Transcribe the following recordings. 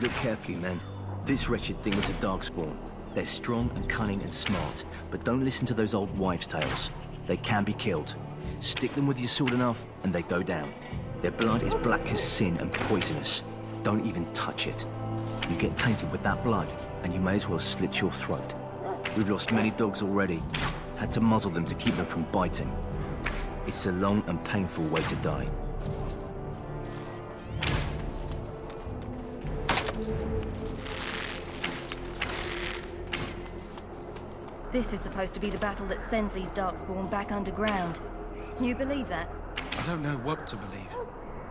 Look carefully, men. This wretched thing is a darkspawn. They're strong and cunning and smart, but don't listen to those old wives' tales. They can be killed. Stick them with your sword enough, and they go down. Their blood is black as sin and poisonous. Don't even touch it. You get tainted with that blood, and you may as well slit your throat. We've lost many dogs already. Had to muzzle them to keep them from biting. It's a long and painful way to die. This is supposed to be the battle that sends these darkspawn back underground. You believe that? I don't know what to believe.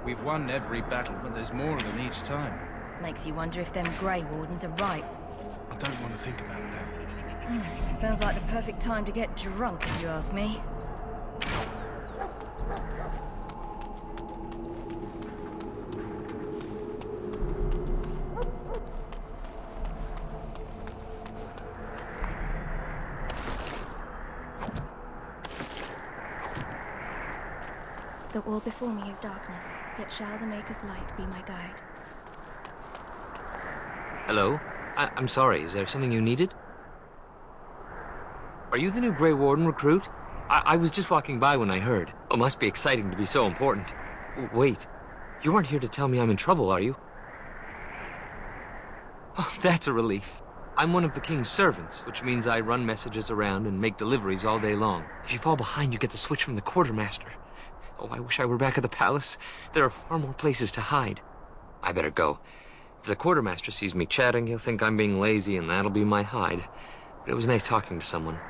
We've won every battle, but there's more of them each time. Makes you wonder if them Grey Wardens are right. I don't want to think about that. Sounds like the perfect time to get drunk, if you ask me. The wall before me is darkness, yet shall the Maker's light be my guide. Hello? I'm sorry, is there something you needed? Are you the new Grey Warden recruit? I was just walking by when I heard. Oh, must be exciting to be so important. Wait, you aren't here to tell me I'm in trouble, are you? Oh, that's a relief. I'm one of the King's servants, which means I run messages around and make deliveries all day long. If you fall behind, you get the switch from the quartermaster. Oh, I wish I were back at the palace. There are far more places to hide. I better go. If the quartermaster sees me chatting, he'll think I'm being lazy, and that'll be my hide. But it was nice talking to someone.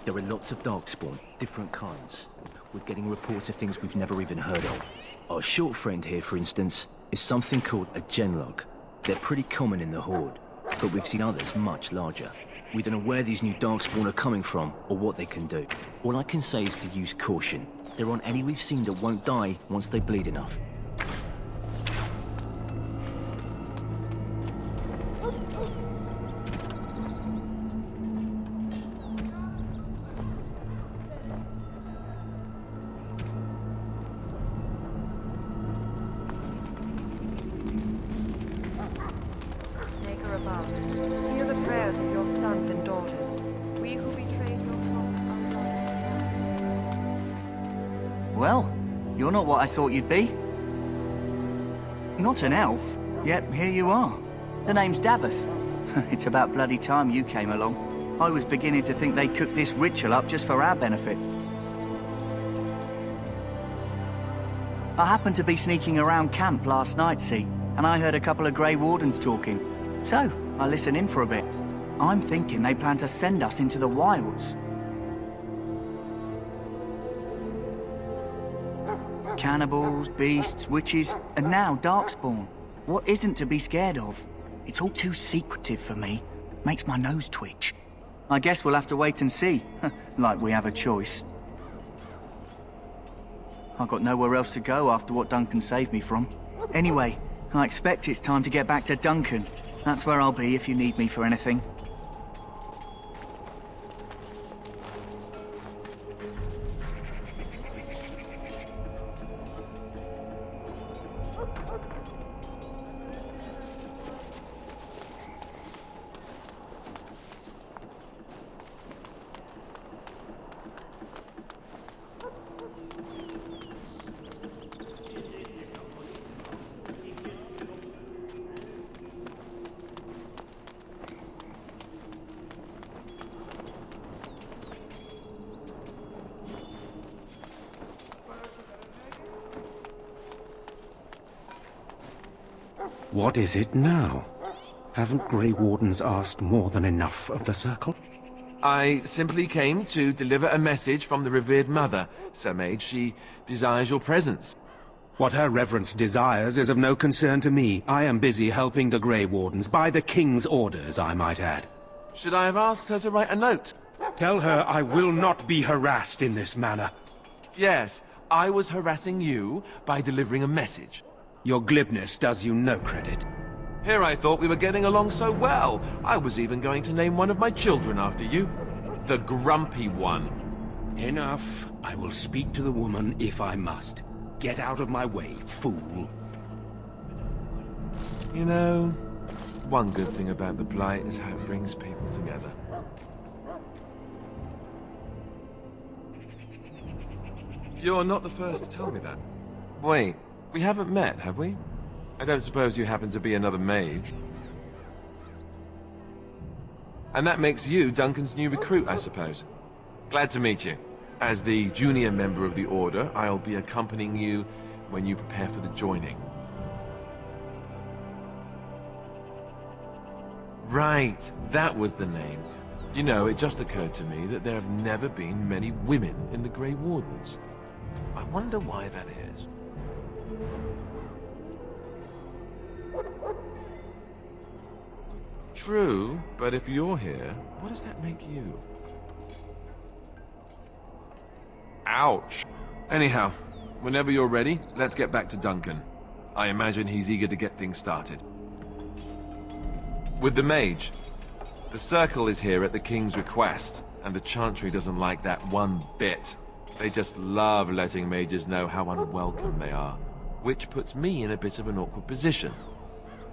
There are lots of darkspawn, different kinds. We're getting reports of things we've never even heard of. Our short friend here, for instance, is something called a genlog. They're pretty common in the Horde, but we've seen others much larger. We don't know where these new darkspawn are coming from, or what they can do. All I can say is to use caution. There aren't any we've seen that won't die once they bleed enough. Maker above, hear the prayers of your sons and daughters. We who betrayed your flock are lost. Well, you're not what I thought you'd be. Not an elf, yet here you are. The name's Daveth. It's about bloody time you came along. I was beginning to think they cooked this ritual up just for our benefit. I happened to be sneaking around camp last night, see, and I heard a couple of Grey Wardens talking. So, I listened in for a bit. I'm thinking they plan to send us into the wilds. Cannibals, beasts, witches, and now darkspawn. What isn't to be scared of? It's all too secretive for me. Makes my nose twitch. I guess we'll have to wait and see. Like we have a choice. I've got nowhere else to go after what Duncan saved me from. Anyway, I expect it's time to get back to Duncan. That's where I'll be if you need me for anything. What is it now? Haven't Grey Wardens asked more than enough of the Circle? I simply came to deliver a message from the revered mother, Sir Mage. She desires your presence. What her reverence desires is of no concern to me. I am busy helping the Grey Wardens, by the King's orders, I might add. Should I have asked her to write a note? Tell her I will not be harassed in this manner. Yes, I was harassing you by delivering a message. Your glibness does you no credit. Here I thought we were getting along so well. I was even going to name one of my children after you. The Grumpy One. Enough. I will speak to the woman if I must. Get out of my way, fool. You know, one good thing about the Blight is how it brings people together. You're not the first to tell me that. Wait, we haven't met, have we? I don't suppose you happen to be another mage. And that makes you Duncan's new recruit, I suppose. Glad to meet you. As the junior member of the Order, I'll be accompanying you when you prepare for the joining. Right, that was the name. You know, it just occurred to me that there have never been many women in the Grey Wardens. I wonder why that is. True, but if you're here, what does that make you? Ouch. Anyhow, whenever you're ready, let's get back to Duncan. I imagine he's eager to get things started. With the mage, the Circle is here at the King's request, and the Chantry doesn't like that one bit. They just love letting mages know how unwelcome they are, which puts me in a bit of an awkward position.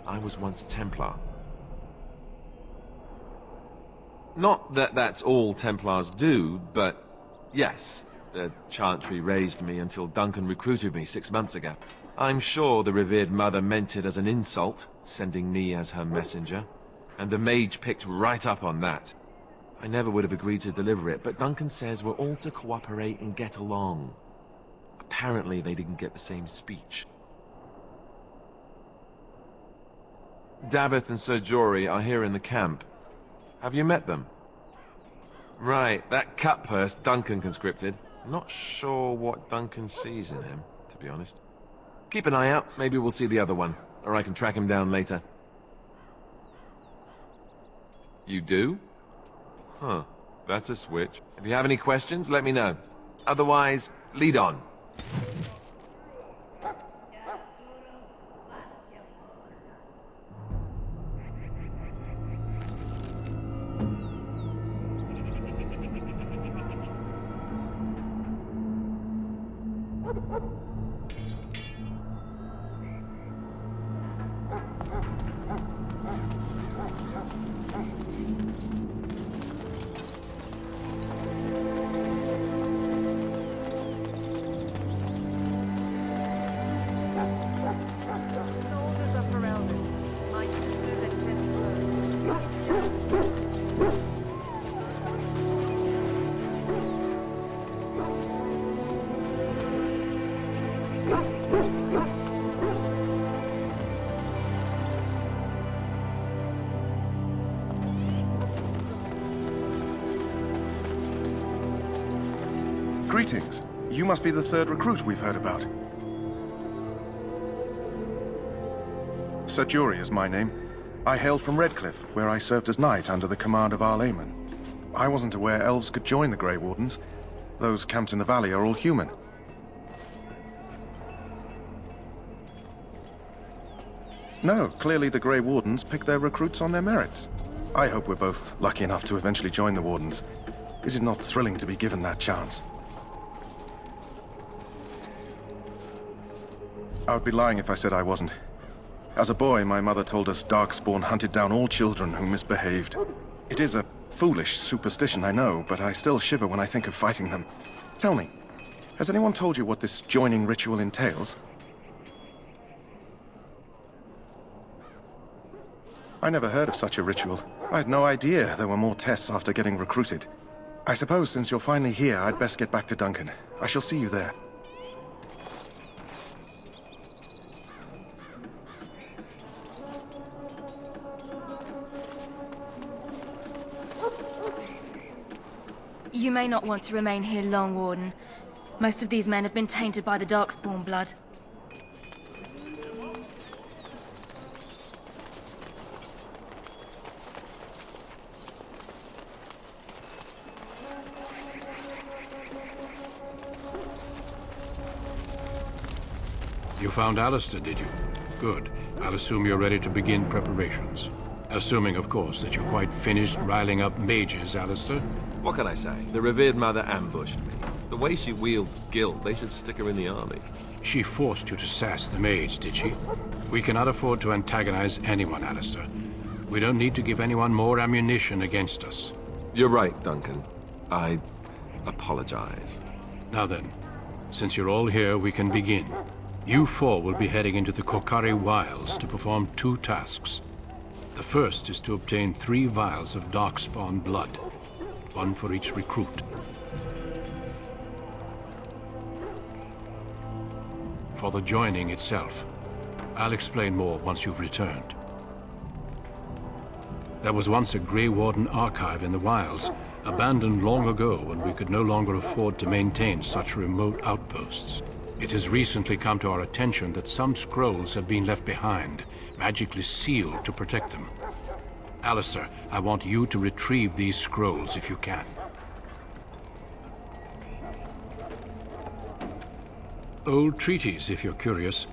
I was once a Templar. Not that that's all Templars do, but yes, the Chantry raised me until Duncan recruited me 6 months ago. I'm sure the revered mother meant it as an insult, sending me as her messenger, and the mage picked right up on that. I never would have agreed to deliver it, but Duncan says we're all to cooperate and get along. Apparently they didn't get the same speech. Davith and Sir Jory are here in the camp. Have you met them? Right, that cut-purse Duncan conscripted. Not sure what Duncan sees in him, to be honest. Keep an eye out, maybe we'll see the other one, or I can track him down later. You do? Huh, that's a switch. If you have any questions, let me know. Otherwise, lead on. Soldiers of Ferelden, my sisters and gentlemen. Greetings. You must be the third recruit we've heard about. Sir Jory is my name. I hail from Redcliffe, where I served as knight under the command of Arl Eamon. I wasn't aware elves could join the Grey Wardens. Those camped in the valley are all human. No, clearly the Grey Wardens pick their recruits on their merits. I hope we're both lucky enough to eventually join the Wardens. Is it not thrilling to be given that chance? I would be lying if I said I wasn't. As a boy, my mother told us Darkspawn hunted down all children who misbehaved. It is a foolish superstition, I know, but I still shiver when I think of fighting them. Tell me, has anyone told you what this joining ritual entails? I never heard of such a ritual. I had no idea there were more tests after getting recruited. I suppose since you're finally here, I'd best get back to Duncan. I shall see you there. You may not want to remain here long, Warden. Most of these men have been tainted by the Darkspawn blood. You found Alistair, did you? Good. I'll assume you're ready to begin preparations. Assuming, of course, that you're quite finished riling up mages, Alistair. What can I say? The revered mother ambushed me. The way she wields guilt, they should stick her in the army. She forced you to sass the mage, did she? We cannot afford to antagonize anyone, Alistair. We don't need to give anyone more ammunition against us. You're right, Duncan. I apologize. Now then, since you're all here, we can begin. You four will be heading into the Korcari Wilds to perform 2 tasks. The first is to obtain 3 vials of Darkspawn blood, 1 for each recruit. For the joining itself, I'll explain more once you've returned. There was once a Grey Warden archive in the wilds, abandoned long ago when we could no longer afford to maintain such remote outposts. It has recently come to our attention that some scrolls have been left behind, magically sealed to protect them. Alistair, I want you to retrieve these scrolls if you can. Old treaties, if you're curious.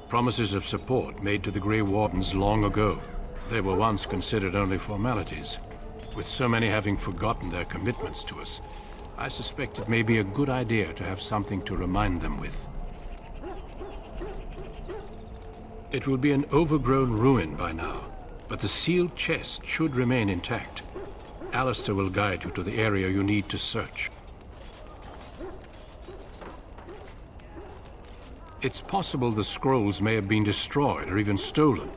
Promises of support made to the Grey Wardens long ago. They were once considered only formalities. With so many having forgotten their commitments to us, I suspect it may be a good idea to have something to remind them with. It will be an overgrown ruin by now, but the sealed chest should remain intact. Alistair will guide you to the area you need to search. It's possible the scrolls may have been destroyed or even stolen,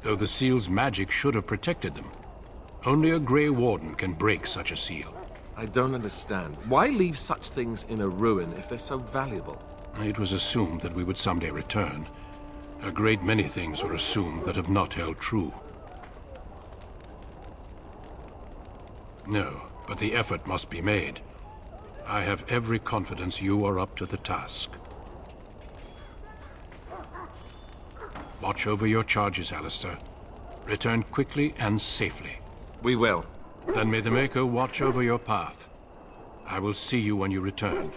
though the seal's magic should have protected them. Only a Grey Warden can break such a seal. I don't understand. Why leave such things in a ruin if they're so valuable? It was assumed that we would someday return. A great many things were assumed that have not held true. No, but the effort must be made. I have every confidence you are up to the task. Watch over your charges, Alistair. Return quickly and safely. We will. Then may the Maker watch over your path. I will see you when you return.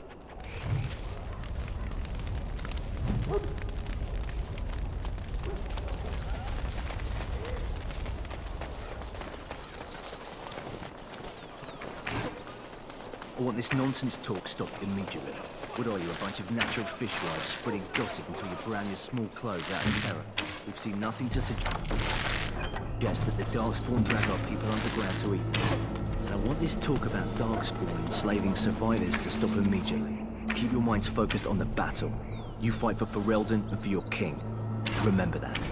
I want this nonsense talk stopped immediately. What are you, a bunch of natural fishwives spreading gossip until you brown your small clothes out of terror? We've seen nothing to suggest that the Darkspawn drag our people underground to eat them. And I want this talk about Darkspawn enslaving survivors to stop immediately. Keep your minds focused on the battle. You fight for Ferelden and for your king. Remember that.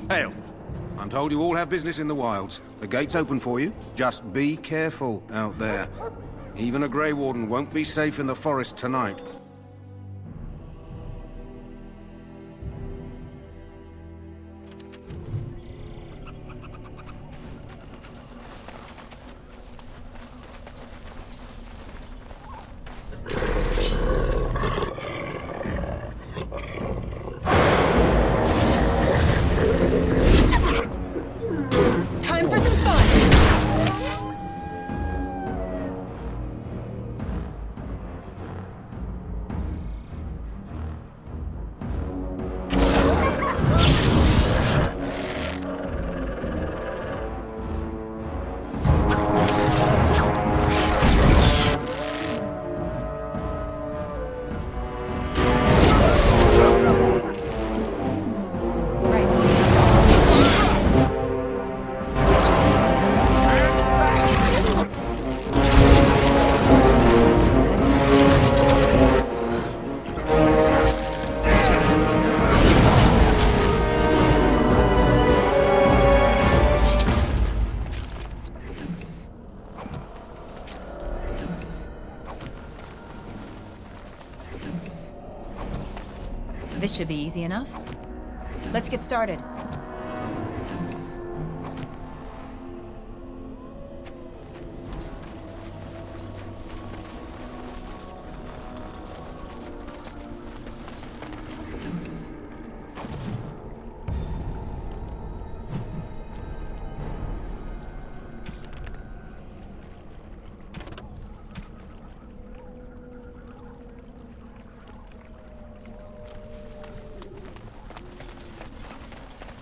Hail. I'm told you all have business in the wilds. The gate's open for you. Just be careful out there. Even a Grey Warden won't be safe in the forest tonight. Time for some fun! This should be easy enough. Let's get started.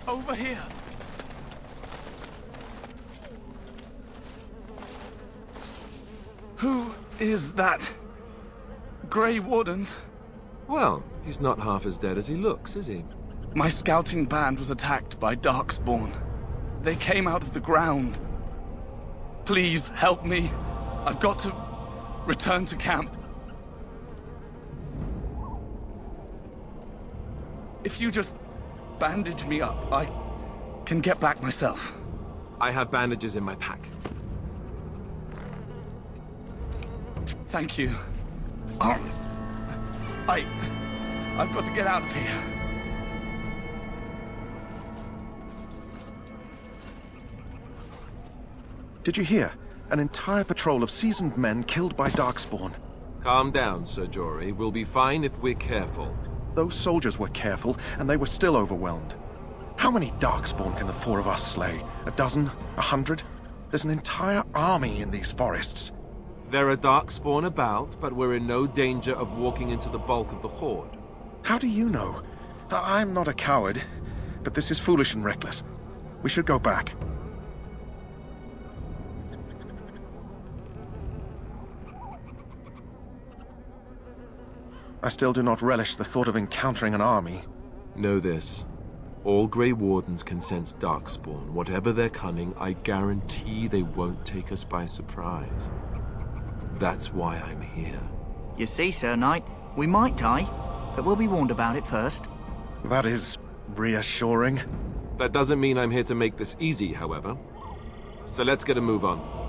Over here. Who is that? Grey Wardens? Well, he's not half as dead as he looks, is he? My scouting band was attacked by Darkspawn. They came out of the ground. Please help me. I've got to return to camp. If you just bandage me up, I can get back myself. I have bandages in my pack. Thank you. I've got to get out of here. Did you hear? An entire patrol of seasoned men killed by Darkspawn. Calm down, Sir Jory. We'll be fine if we're careful. Those soldiers were careful, and they were still overwhelmed. How many Darkspawn can the four of us slay? A dozen? 100? There's an entire army in these forests. There are Darkspawn about, but we're in no danger of walking into the bulk of the Horde. How do you know? I'm not a coward, but this is foolish and reckless. We should go back. I still do not relish the thought of encountering an army. Know this. All Grey Wardens can sense Darkspawn. Whatever their cunning, I guarantee they won't take us by surprise. That's why I'm here. You see, Sir Knight, we might die, but we'll be warned about it first. That is reassuring. That doesn't mean I'm here to make this easy, however. So let's get a move on.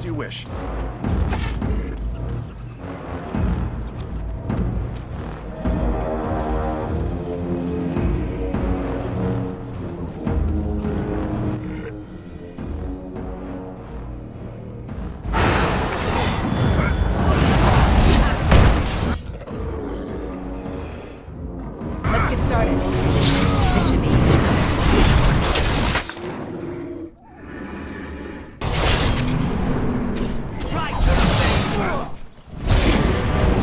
As you wish. Let's get started. This should be easy.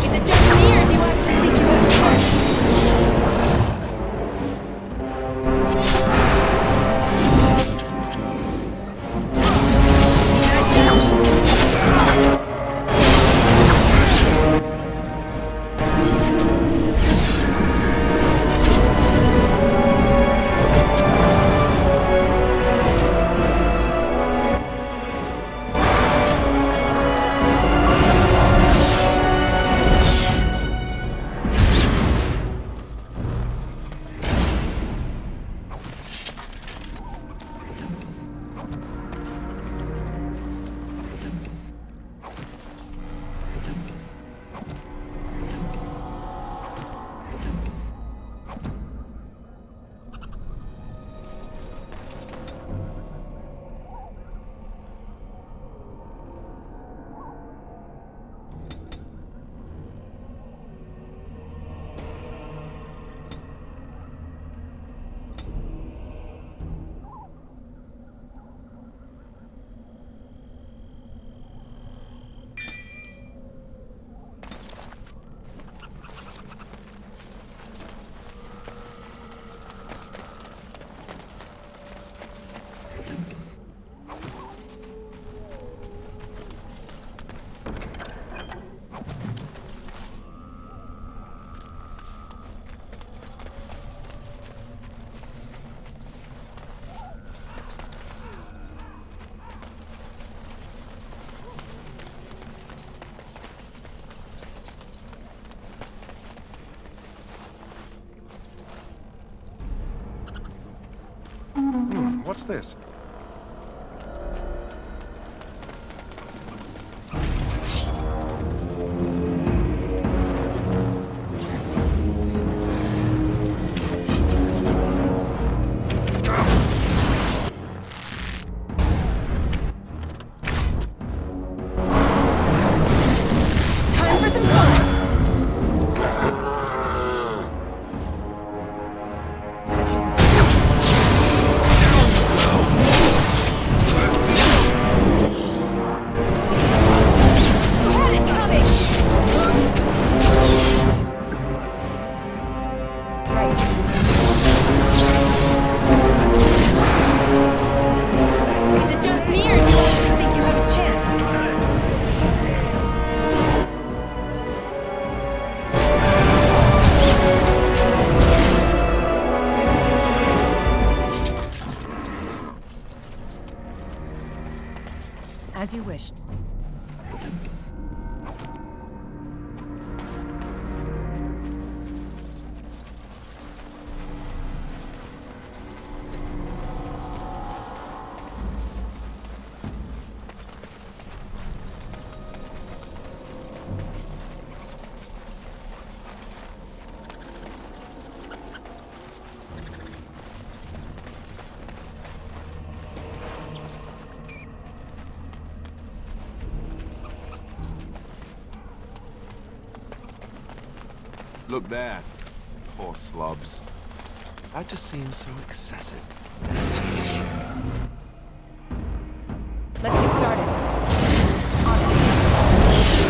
Is it just me, or do you actually think you have a chance? What's this? Time for some fun! Is it just me, or do you actually think you have a chance? As you wished. Look there. Poor slobs. That just seems so excessive. Let's get started.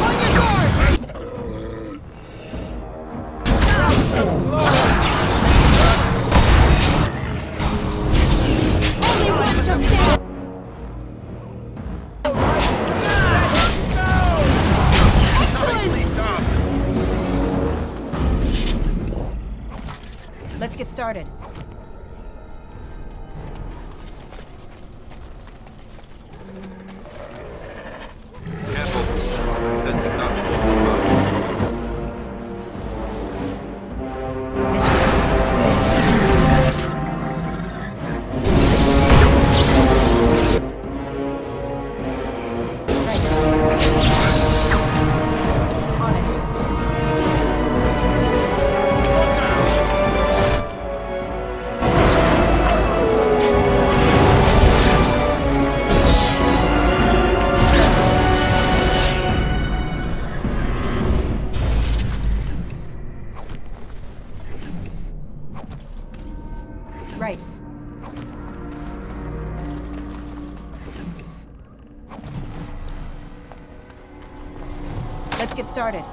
On your guard! Only one shall stand! Let's get started. Careful. Sensing natural. Right. Let's get started.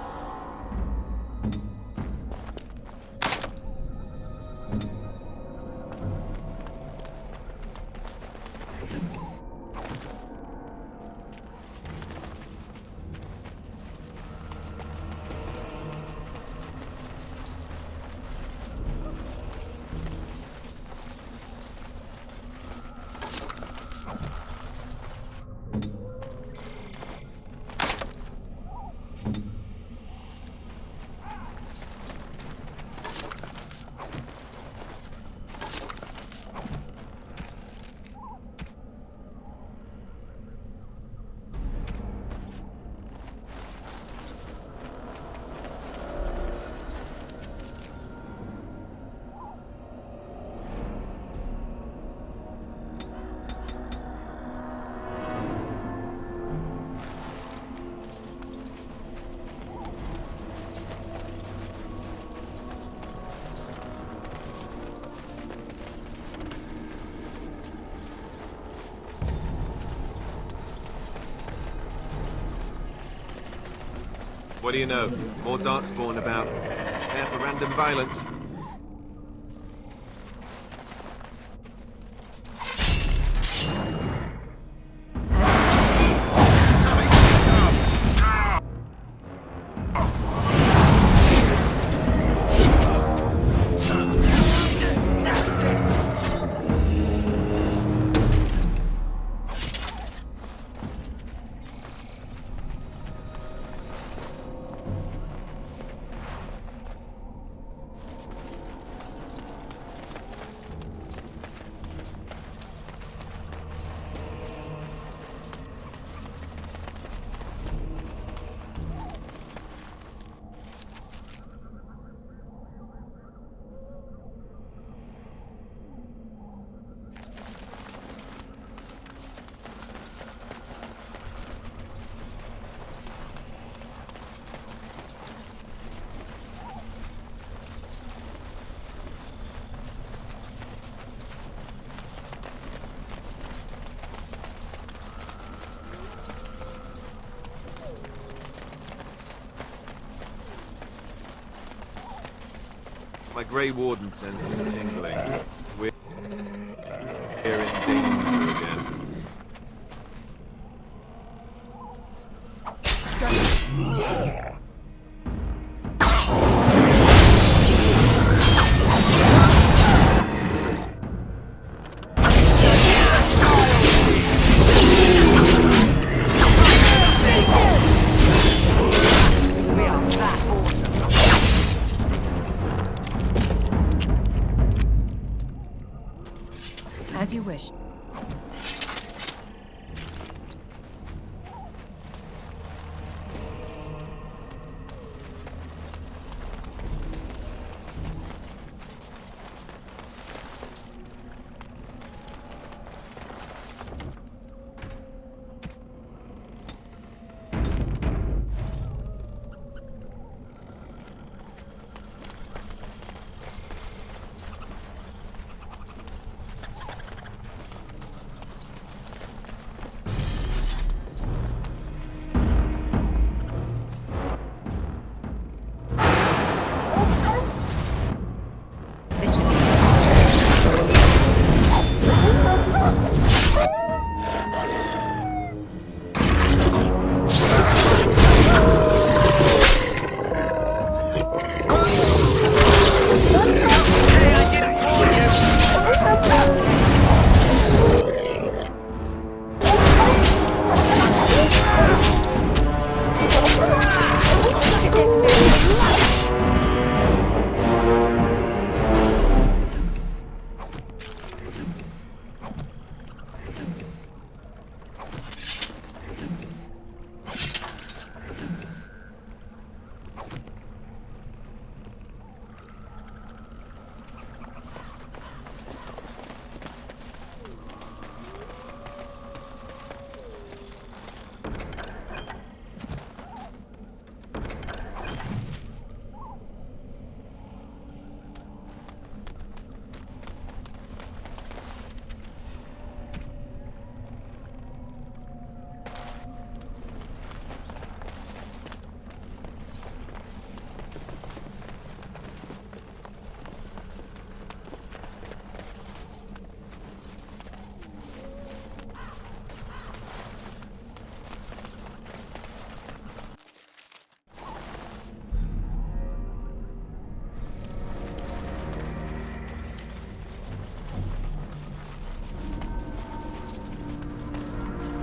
What do you know? More darkspawn about. Prepare for random violence. My Grey Warden sense is tingling. We're in danger again.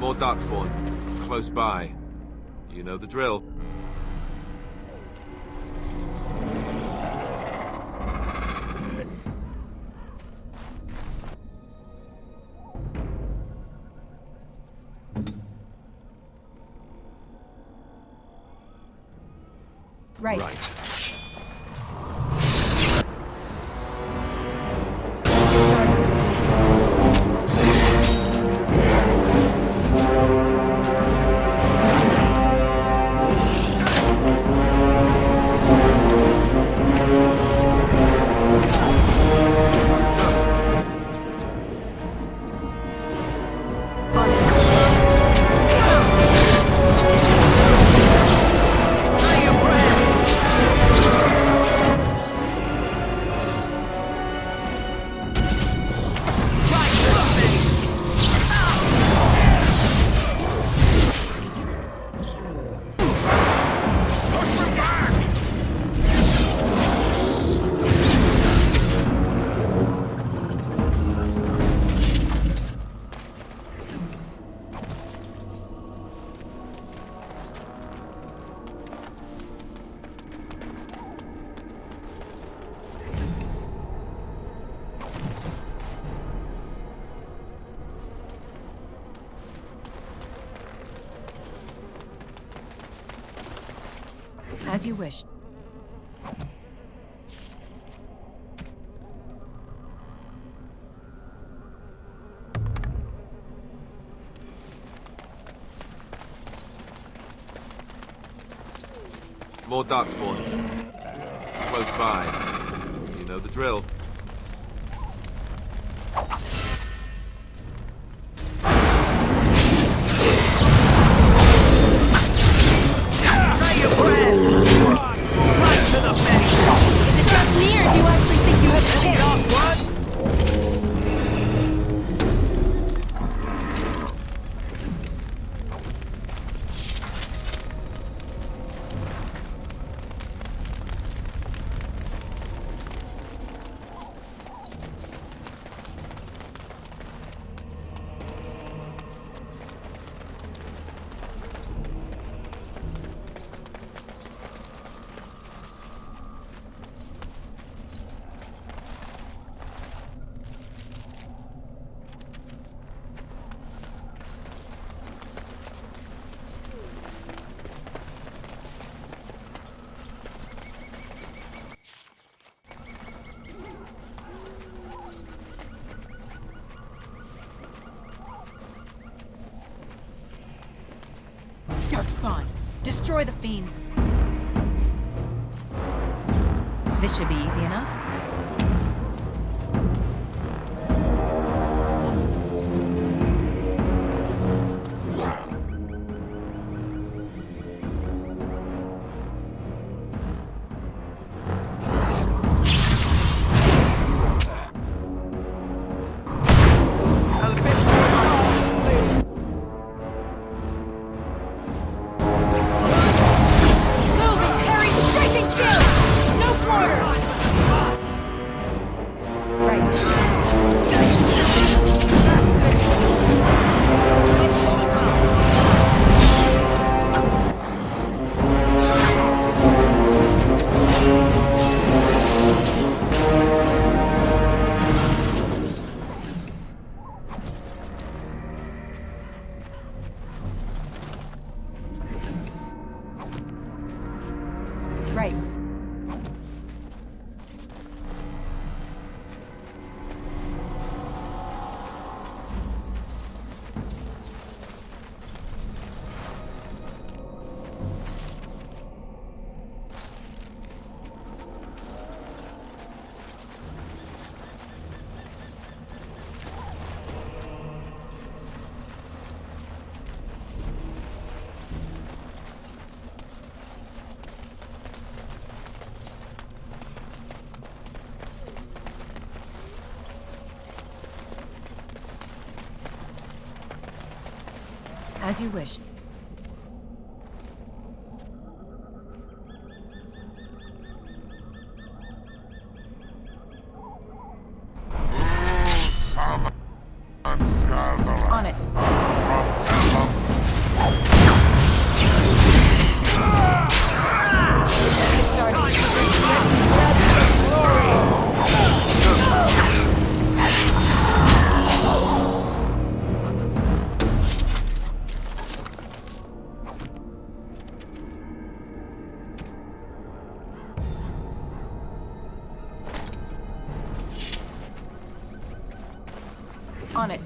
More darkspawn. Close by. You know the drill. Right. As you wish. More darkspawn. Close by. You know the drill. Darkspawn, destroy the fiends. This should be easy enough. Right. As you wish. On it. On it.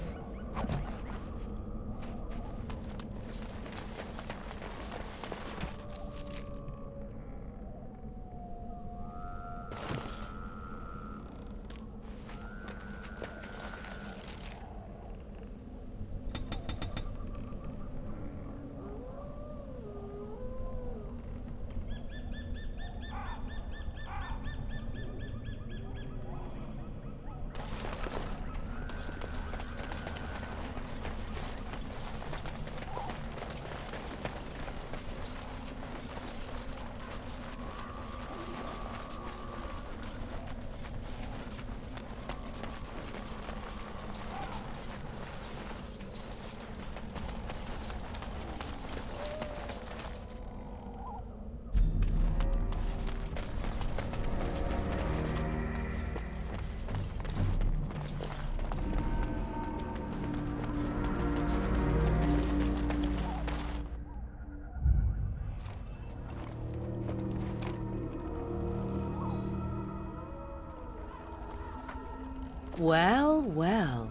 Well, well.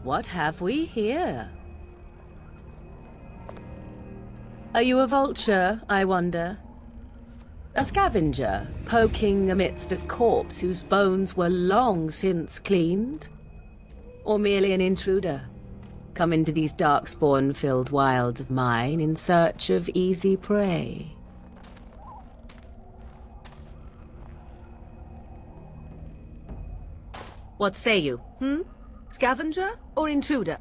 What have we here? Are you a vulture, I wonder? A scavenger, poking amidst a corpse whose bones were long since cleaned? Or merely an intruder, come into these darkspawn-filled wilds of mine in search of easy prey? What say you, Scavenger or intruder?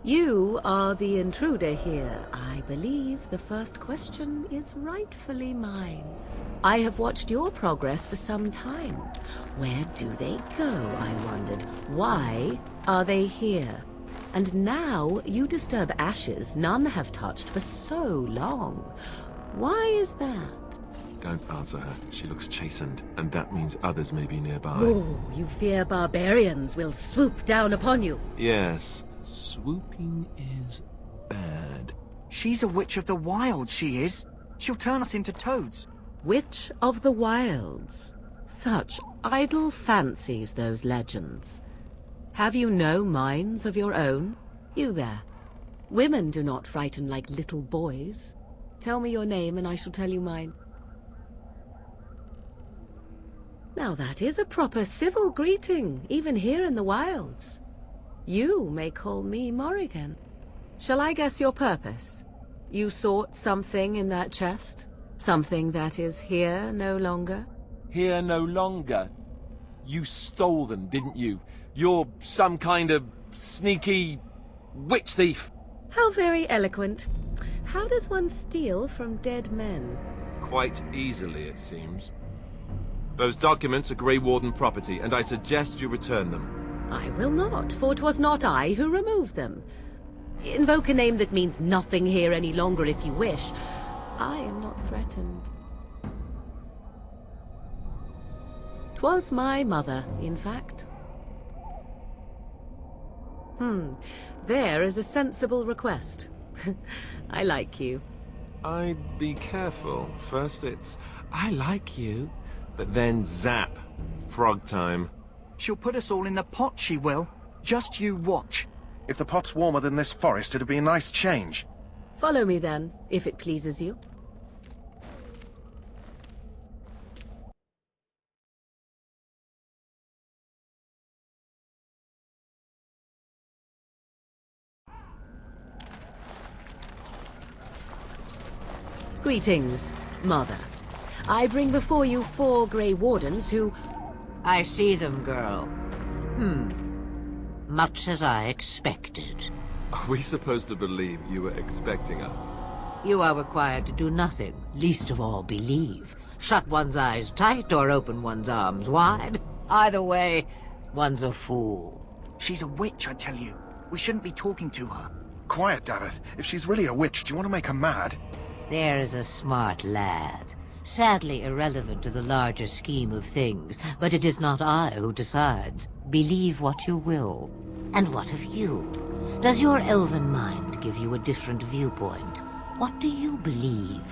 You are the intruder here. I believe the first question is rightfully mine. I have watched your progress for some time. Where do they go, I wondered? Why are they here? And now you disturb ashes none have touched for so long. Why is that? Don't answer her. She looks chastened, and that means others may be nearby. Oh, you fear barbarians will swoop down upon you. Yes, swooping is bad. She's a witch of the wilds, she is. She'll turn us into toads. Witch of the wilds. Such idle fancies, those legends. Have you no minds of your own? You there. Women do not frighten like little boys. Tell me your name and I shall tell you mine. Now that is a proper civil greeting, even here in the wilds. You may call me Morrigan. Shall I guess your purpose? You sought something in that chest? Something that is here no longer? Here no longer? You stole them, didn't you? You're some kind of sneaky witch thief. How very eloquent. How does one steal from dead men? Quite easily, it seems. Those documents are Grey Warden property, and I suggest you return them. I will not, for it was not I who removed them. Invoke a name that means nothing here any longer if you wish. I am not threatened. 'Twas my mother, in fact. There is a sensible request. I like you. I'd be careful. First it's, I like you, but then zap. Frog time. She'll put us all in the pot, she will. Just you watch. If the pot's warmer than this forest, it'd be a nice change. Follow me then, if it pleases you. Greetings, Mother. I bring before you 4 Grey Wardens who... I see them, girl. Much as I expected. Are we supposed to believe you were expecting us? You are required to do nothing, least of all believe. Shut one's eyes tight or open one's arms wide. Either way, one's a fool. She's a witch, I tell you. We shouldn't be talking to her. Quiet, dammit. If she's really a witch, do you want to make her mad? There is a smart lad. Sadly irrelevant to the larger scheme of things, but it is not I who decides. Believe what you will. And what of you? Does your elven mind give you a different viewpoint? What do you believe?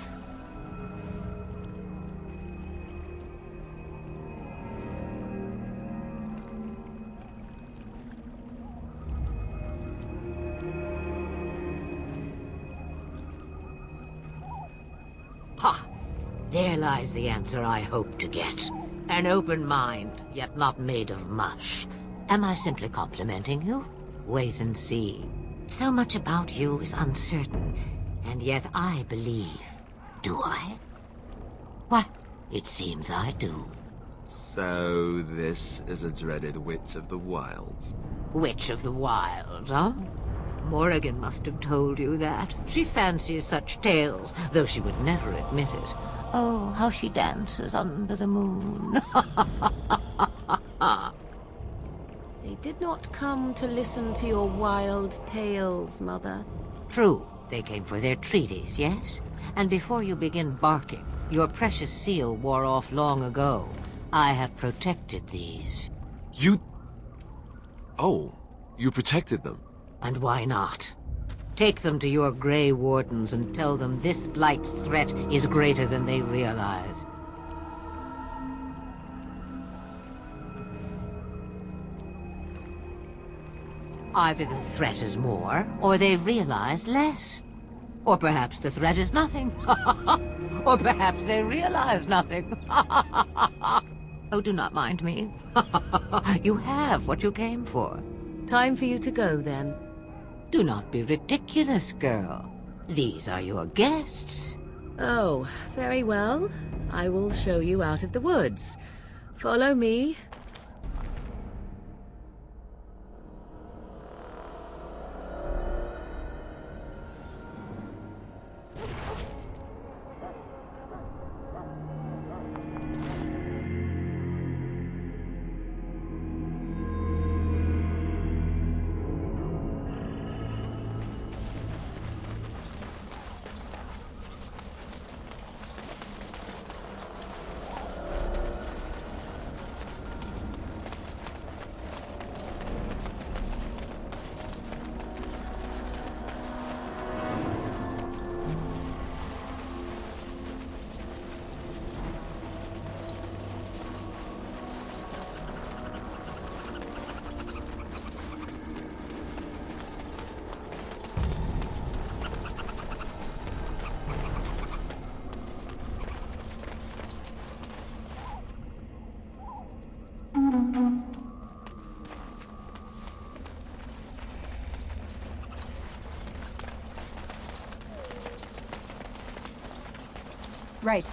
Ha! There lies the answer I hope to get. An open mind, yet not made of mush. Am I simply complimenting you? Wait and see. So much about you is uncertain, and yet I believe. Do I? Why, it seems I do. So this is a dreaded Witch of the Wilds. Witch of the Wilds, huh? Morrigan must have told you that. She fancies such tales, though she would never admit it. Oh, how she dances under the moon. They did not come to listen to your wild tales, Mother. True, they came for their treaties, yes? And before you begin barking, your precious seal wore off long ago. I have protected these. You... Oh, you protected them. And why not? Take them to your Grey Wardens and tell them this Blight's threat is greater than they realize. Either the threat is more, or they realize less. Or perhaps the threat is nothing. Or perhaps they realize nothing. Oh, do not mind me. You have what you came for. Time for you to go, then. Do not be ridiculous, girl. These are your guests. Oh, very well. I will show you out of the woods. Follow me. Right.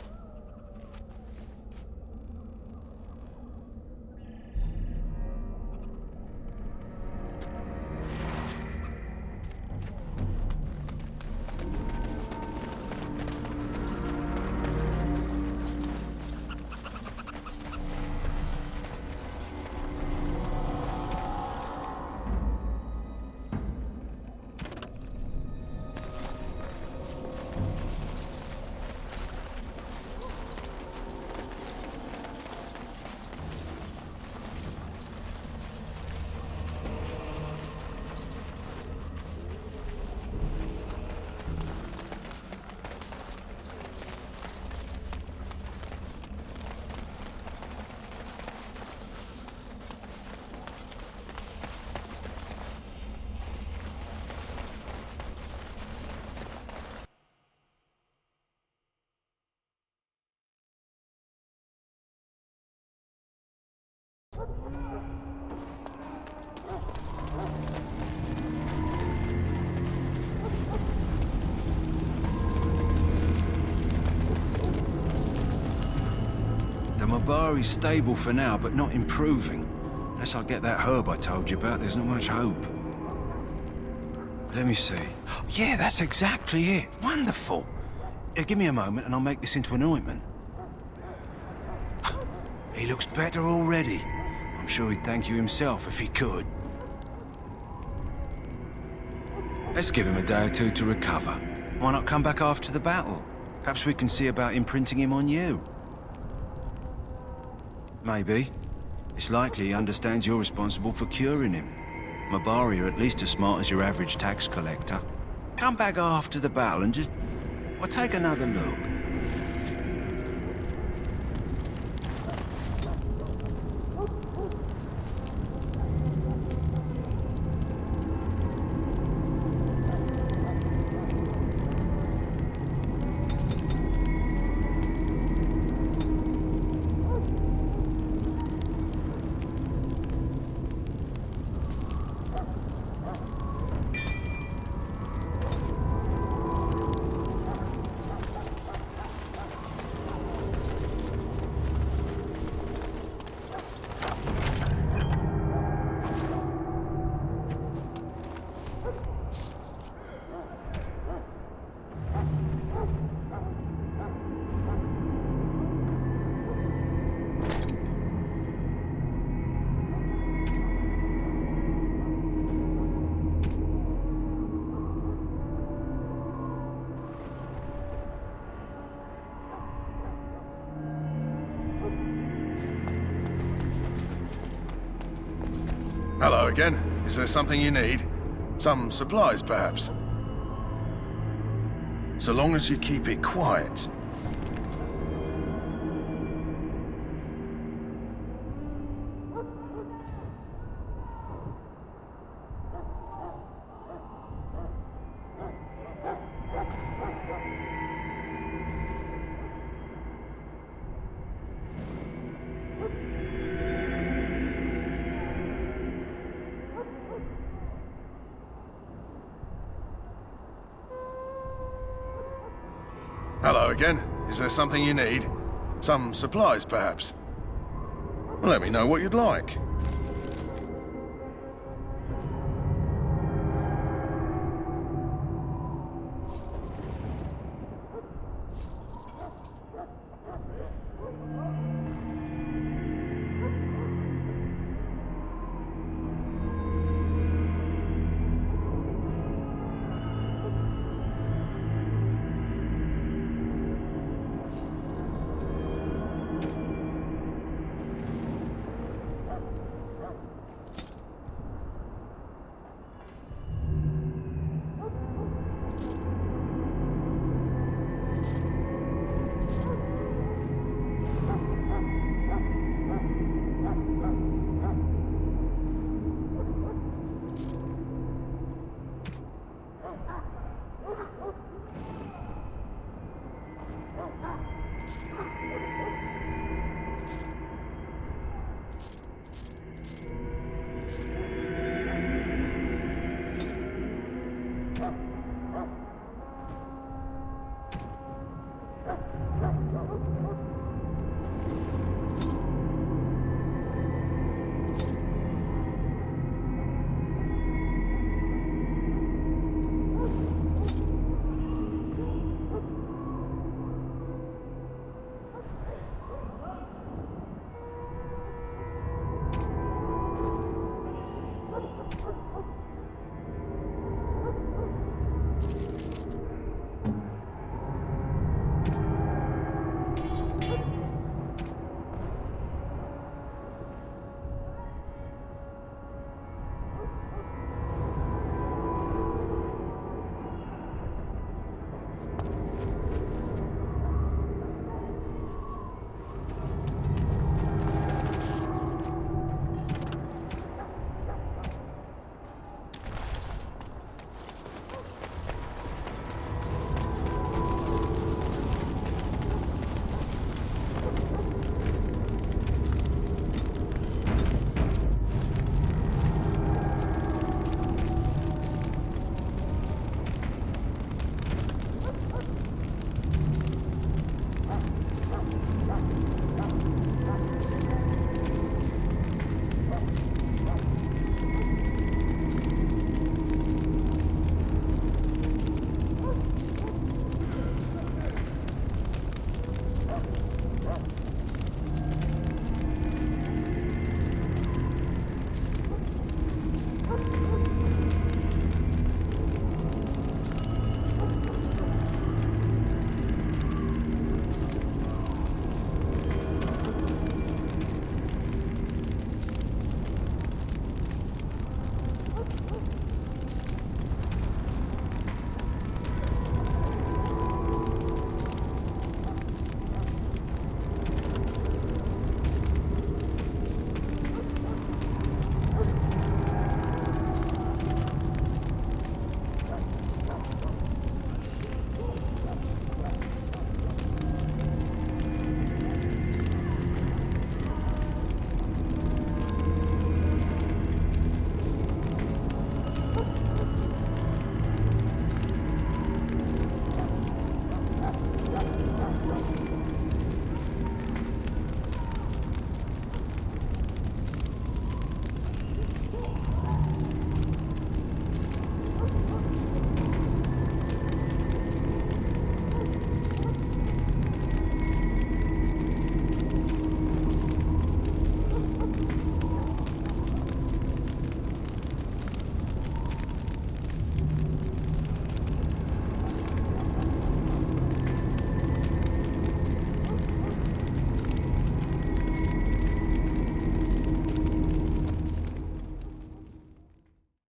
The Mabari's stable for now, but not improving. Unless I get that herb I told you about, there's not much hope. Let me see. Yeah, that's exactly it. Wonderful. Give me a moment and I'll make this into an ointment. He looks better already. I'm sure he'd thank you himself if he could. Let's give him a day or two to recover. Why not come back after the battle? Perhaps we can see about imprinting him on you. Maybe. It's likely he understands you're responsible for curing him. Mabari are at least as smart as your average tax collector. Come back after the battle and just... well, take another look. Hello again. Is there something you need? Some supplies, perhaps? So long as you keep it quiet. Hello again. Is there something you need? Some supplies, perhaps? Let me know what you'd like.